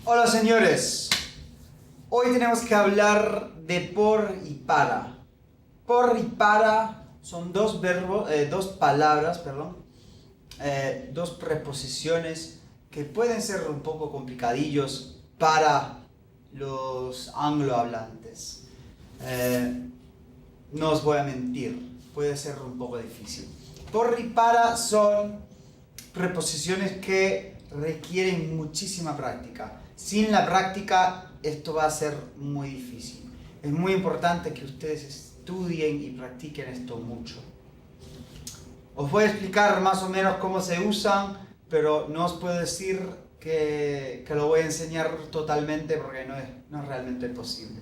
Hola señores, hoy tenemos que hablar de por y para. Por y para son dos palabras, dos preposiciones que pueden ser un poco complicadillos para los anglohablantes. No os voy a mentir, puede ser un poco difícil. Por y para son preposiciones que requieren muchísima práctica. Sin la práctica esto va a ser muy difícil. Es muy importante que ustedes estudien y practiquen esto mucho. Os voy a explicar más o menos cómo se usan, pero no os puedo decir que lo voy a enseñar totalmente porque no es realmente posible.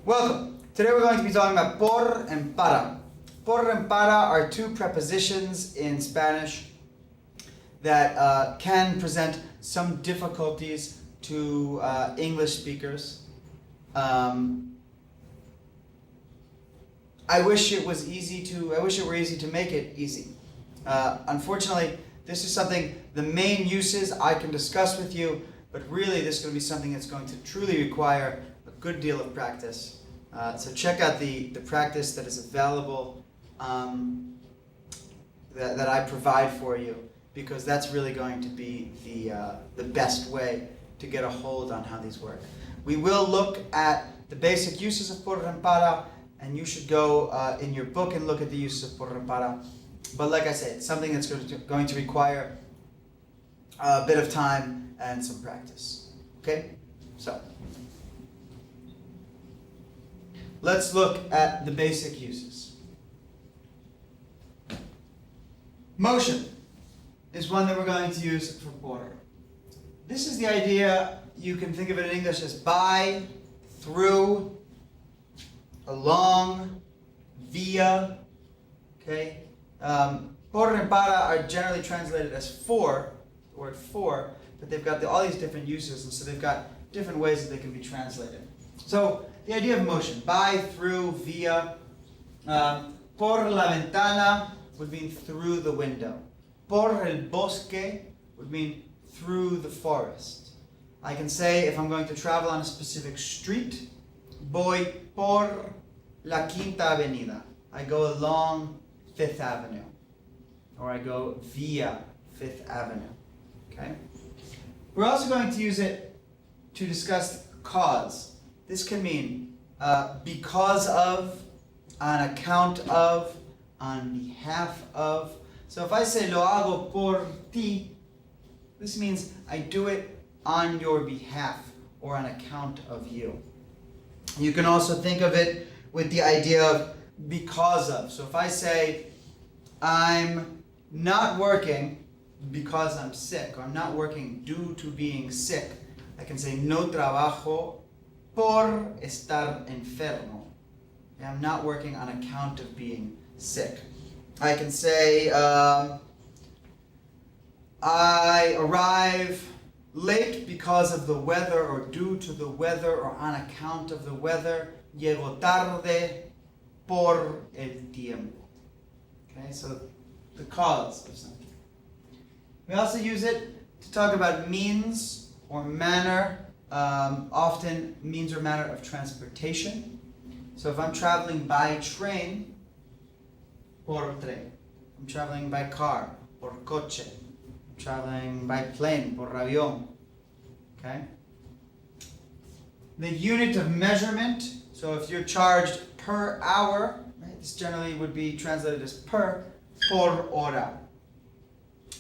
Welcome. Today we're going to be talking about por and para. Por and para are two prepositions in Spanish that can present some difficulties to English speakers. I wish it were easy to make it easy. Unfortunately, this is something, the main uses I can discuss with you, but really this is going to be something that's going to truly require a good deal of practice. So check out the practice that is available that I provide for you, because that's really going to be the best way to get a hold on how these work. We will look at the basic uses of por and para, and you should go in your book and look at the uses of por and para. But like I said, it's something that's going to require a bit of time and some practice. Okay? So, let's look at the basic uses. Motion is one that we're going to use for por. This is the idea, you can think of it in English as by, through, along, via. Okay? Por and para are generally translated as for, the word for, but they've got all these different uses, and so they've got different ways that they can be translated. So, the idea of motion, by, through, via. Por la ventana would mean through the window. Por el bosque would mean through the forest. I can say, if I'm going to travel on a specific street, voy por la Quinta Avenida. I go along Fifth Avenue. Or I go via Fifth Avenue. Okay? We're also going to use it to discuss cause. This can mean because of, on account of, on behalf of. So if I say lo hago por ti, this means I do it on your behalf or on account of you. You can also think of it with the idea of because of. So if I say I'm not working because I'm sick, or I'm not working due to being sick, I can say no trabajo por estar enfermo. I'm not working on account of being sick. I can say I arrive late because of the weather, or due to the weather, or on account of the weather. Llego tarde por el tiempo. Okay, so the cause of something. We also use it to talk about means or manner, often means or manner of transportation. So if I'm traveling by train, por tren. I'm traveling by car, por coche. I'm traveling by plane, por avión. Okay? The unit of measurement, so if you're charged per hour, right, this generally would be translated as por hora.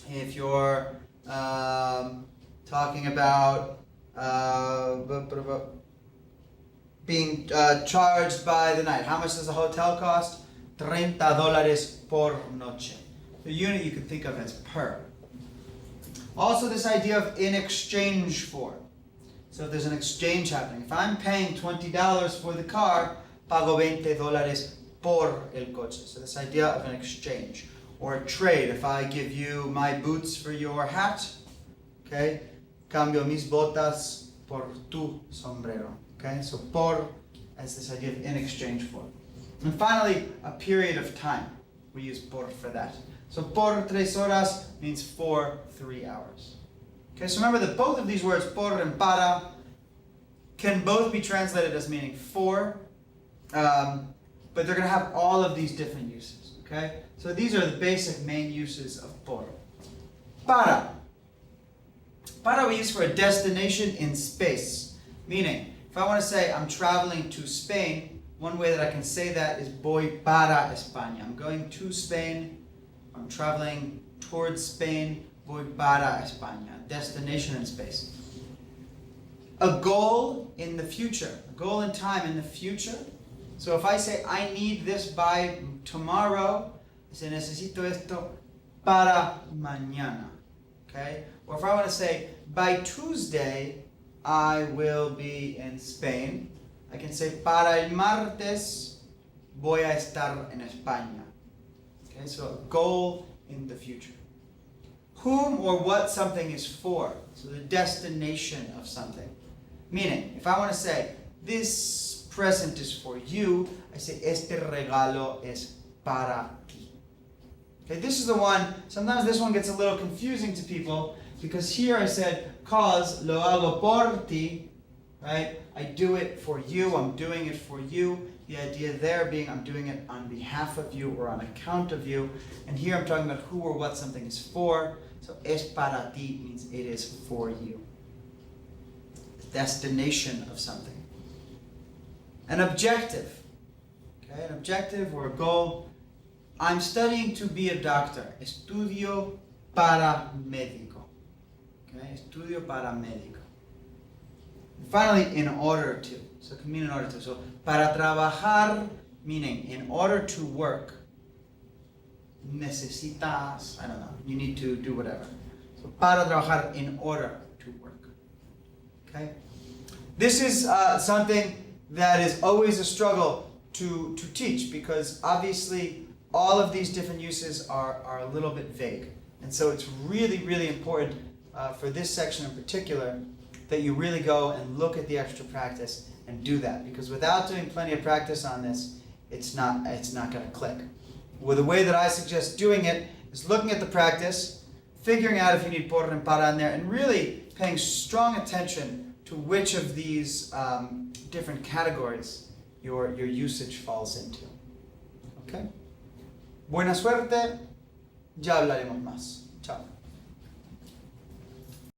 If you're talking about being charged by the night, how much does a hotel cost? $30 por noche. The unit you could think of as per. Also this idea of in exchange for. So if there's an exchange happening, if I'm paying $20 for the car, pago $20 por el coche. So this idea of an exchange. Or a trade, if I give you my boots for your hat, okay, cambio mis botas por tu sombrero. Okay, so por as this idea of in exchange for. And finally, a period of time. We use por for that. So por 3 horas means for 3 hours. Okay, so remember that both of these words, por and para, can both be translated as meaning for, but they're going to have all of these different uses. Okay, so these are the basic main uses of por. Para. Para we use for a destination in space. Meaning, if I want to say I'm traveling to Spain, one way that I can say that is voy para España. I'm going to Spain, I'm traveling towards Spain, voy para España. Destination in space. A goal in the future, a goal in time in the future. So if I say I need this by tomorrow, I say necesito esto para mañana. Okay? Or if I want to say by Tuesday I will be in Spain, I can say para el martes voy a estar en España. Okay? So a goal in the future. Whom or what something is for. So the destination of something. Meaning, if I want to say, this present is for you, I say, este regalo es para ti. Okay, this is the one, sometimes this one gets a little confusing to people, because here I said, cause lo hago por ti, right? I do it for you, I'm doing it for you. The idea there being I'm doing it on behalf of you or on account of you. And here I'm talking about who or what something is for. So es para ti means it is for you. Destination of something. An objective. Okay, an objective or a goal. I'm studying to be a doctor. Estudio para médico. Okay, estudio para médico. Finally, in order to. So it can mean in order to. So para trabajar, meaning in order to work. Necesitas, I don't know, you need to do whatever. So para trabajar, in order to work. Okay? This is something that is always a struggle to teach, because obviously all of these different uses are a little bit vague. And so it's really, really important for this section in particular that you really go and look at the extra practice and do that. Because without doing plenty of practice on this, it's not going to click. Well, the way that I suggest doing it is looking at the practice, figuring out if you need por and para in there, and really paying strong attention to which of these different categories your usage falls into. Okay? Buena suerte, ya hablaremos más. Chao.